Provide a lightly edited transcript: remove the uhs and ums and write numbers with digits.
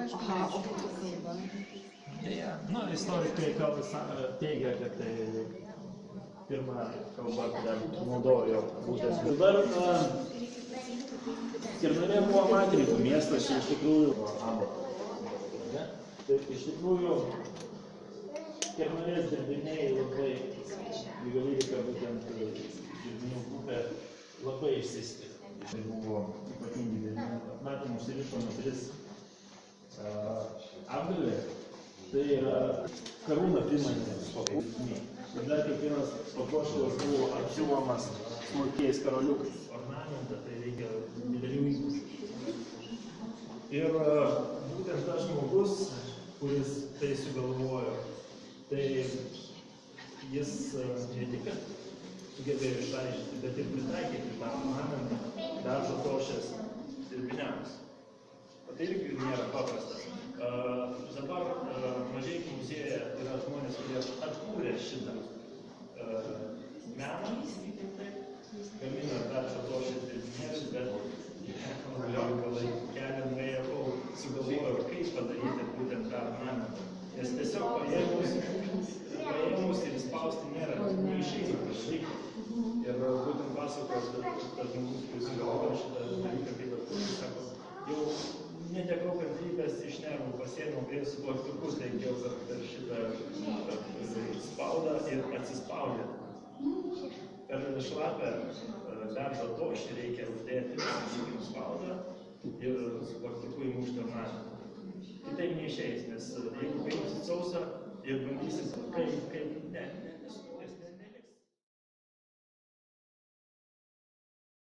Aha, o būtų kalba. Deja, istorikai teigia, kad tai pirma kalba, kurią naudojo būtent. Dabar Kernavė buvo amatininkų miestas, iš tikrųjų amato. Taip, iš tikrųjų, Kernavės dirbiniai labai, juvelyrika būtent dirbinių grupė labai išsiskiria. Tai buvo ypatingi dirbiniai, apmatymus įrišo moteris Apgalvė, tai yra karūną primantis papuošimai. Ir dar kiekvienas papuošalas buvo apsiuvamas smulkiais karoliukais. ornamentą, tai reikia didelių įgūdžių. Ir būtent tas žmogus, kuris tai sugalvojo, tai jis ne tik sugebėjo išraižyti, bet ir pritaikyti tą ornamentą dažo tošės dirbiniams. O tai irgi nėra paprasta. Dabar Mažeikių muziejuje yra žmonės, kurie atkūrė šitą meną, gamina dažo tošės dirbinius, bet galai kelią nuėjo, kol sugalvojo, kaip padaryti būtent tą ornamentą. Nes tiesiog paėmus ir spausti nėra, neišeina padaryti. Ir būtent pasakos, tas žmogus, kuris sugalvojo šitą dalyką, kaip atkurti, sako, jau netekau kantrybės, iš nervų pasiėmiau ir su plaktukus lenkiau per šitą spaudą ir atsispaudė. Per šlapę beržo tošį reikia uždėti spaudą ir su plaktuku įmušti ornamentą. Kitaip neišeis, nes jeigu paimsit sausą ir bandysit, kaip ne.